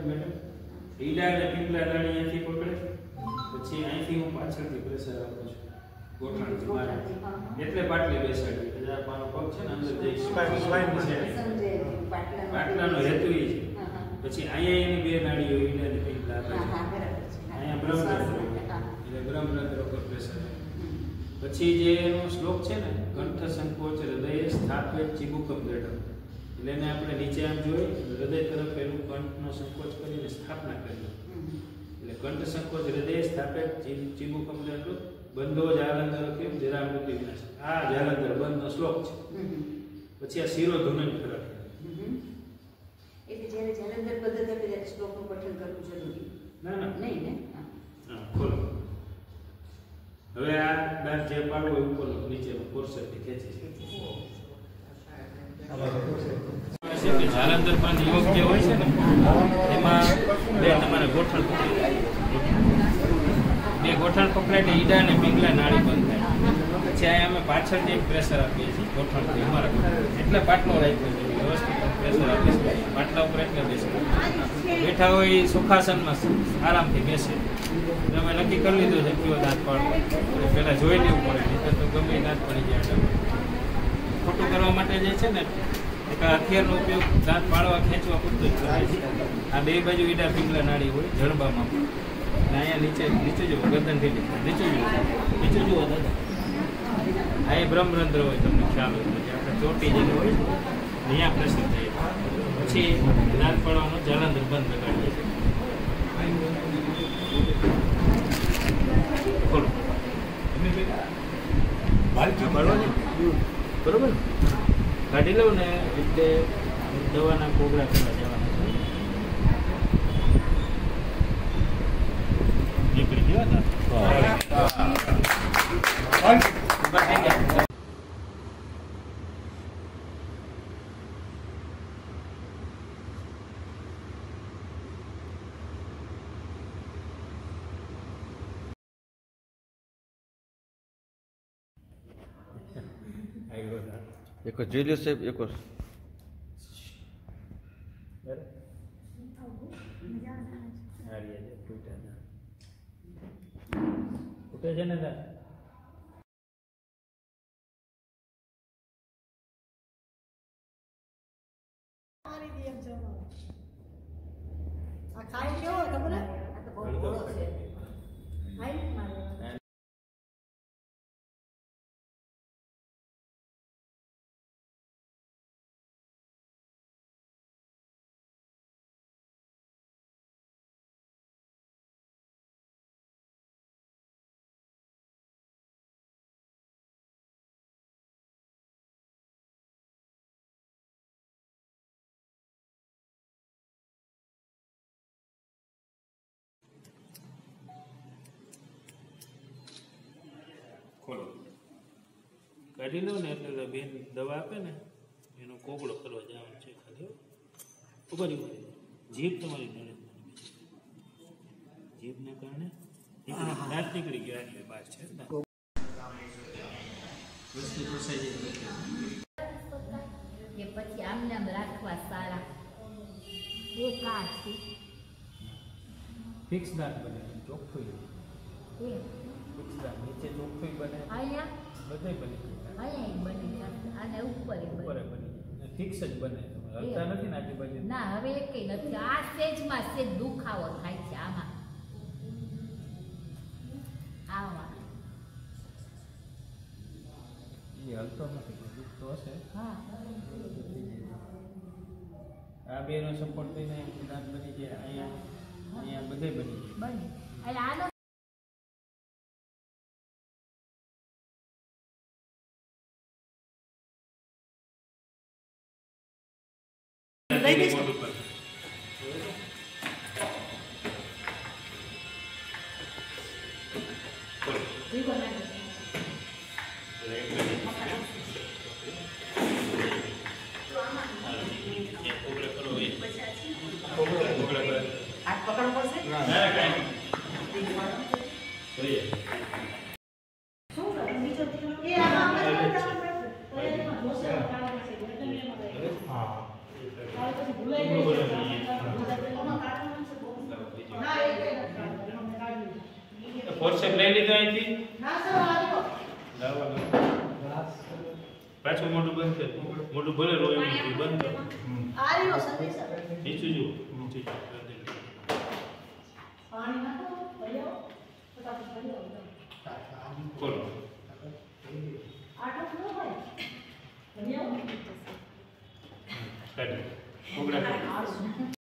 Madam Idar અને પિંગલા નાળી અહીંથી પકડે, પછી અહીંથી હું પાછળથી પ્રેશર આપું છું ગોઠણથી મારે, એટલે પાટલી બેસાડી એટલે આ મારો પગ છે ને અંદર જઈ પાટલાનો હેતુ એ છે. પછી અહીંયા એની બે નાળીઓ ઈડા અને પિંગલા આપે છે, અહીંયા બ્રહ્મરંધ્ર એટલે બ્રહ્મરંધ્ર ઉપર પ્રેશર. પછી જે એનો શ્લોક છે ને કંઠ સંકોચ હૃદય સ્થાપિત ચિબુકમ દ્રઢ, એટલે એને આપણે નીચે આમ જોઈ હૃદય તરફ પેલું કંઠનો સંકોચ કરીને સ્થાપના કરી, એટલે કંઠ સંકોચ હૃદય સ્થાપિત ચિબુકમ દ્રઢ બંધો જાલંધર કેમ જરા મૃત્યુ વિનાશ, આ જાલંધર બંધનો શ્લોક છે. પછી આ શિરો ધુનન ફરક એટલે જ્યારે જાલંધર પદ્ધતિ આપણે ત્યારે શ્લોકનું પઠન કરવું જરૂરી ના નહીં ને. હા ખોલો. હવે આ દાંત જે પાડવો એ ઉપર નીચેનો પોર્શનથી ખેંચી છે. જાલંધર પાન યોગ જે હોય છે ને એમાં બે તમારે ગોઠણ પકડી, બે ગોઠણ પકડાય એટલે ઈડા અને પિંગલા નાળી બંધ થાય. પછી અહીંયા અમે પાછળથી પ્રેશર આપીએ છીએ ગોઠણથી અમારા ગોઠણ, એટલે પાટલો રાખ્યો છે વ્યવસ્થિત પ્રેશર આપીએ છીએ પાટલા ઉપર, એટલે બેસે બેઠા હોય એ સુખાસનમાં આરામથી બેસે. અમે નક્કી કરી લીધું છે કયો દાંત પાડવો, પહેલાં જોઈ લેવું પડે, નહીં તો ગમે દાંત પડી જાય. ખોટું કરવા માટે જે છે ને એક હથિયારનો ઉપયોગ દાંત પાડવા ખેંચવા પૂરતો જ કરાય છે. આ બે બાજુ ઈડા પિંગલા નાળી હોય જડબામાં, અહીંયા નીચે જુઓ ગરદનથી નીચું જુઓ દાદા, આ એ બ્રહ્મરંધ્ર હોય તમને ખ્યાલ હોય, પછી આપણે ચોટી જેને હોય અહીંયા પ્રેશર થઈએ, પછી દાંત પાડવાનો જાલંધર બંધ લગાડીએ છીએ. ખોલો બરોબર કાઢી લઉં ને એટલે દવાના કોગળા કરવા જવાના નીકળી ગયો. एक जेलियो से एक ઉઠે છે ને ખાઈ કેવો ખબર આ તો બહુ ગોળો છે. ખાઈ મારે ખોલો કાઢી લો ને એટલે બેન દવા આપે ને એનો કોગળો કરવા જવાનું છે. ખાલી ઉપર જીભ તમારી નડે, જીભને કારણે દાંત નીકળી ગયા એટલે બહાર છે. પછી આમને આમ રાખવા સારા એક આ છે ફિક્સ દાંત બને, ચોખ્ખું ફિક્સ દાંત, નીચે ચોખ્ખું બને, અહીંયા બધે બની અહીંયા બની જશે અને ઉપર બની ફિક્સ જ બને. હલતા નથી ને આજુબાજુ ના, હવે એકેય નથી. આ સ્ટેજમાં સેજ દુખાવો થાય છે આમાં એ હલતો નથી, દુખતો હશે. હા, આ બે નો સપોર્ટ થઈને દાંત બની જાય. અહીંયા બધે બની જાય. બને એટલે આનો હા અહીંથી લાવવા દો. પાછું મોઢું બંધ કર. મોઢું ભલે રોય એમ નથી, બંધ કર. નીચું જુઓ, નીચું જુઓ. ખોલો. કાઢી. ઉઘડા કાઢી.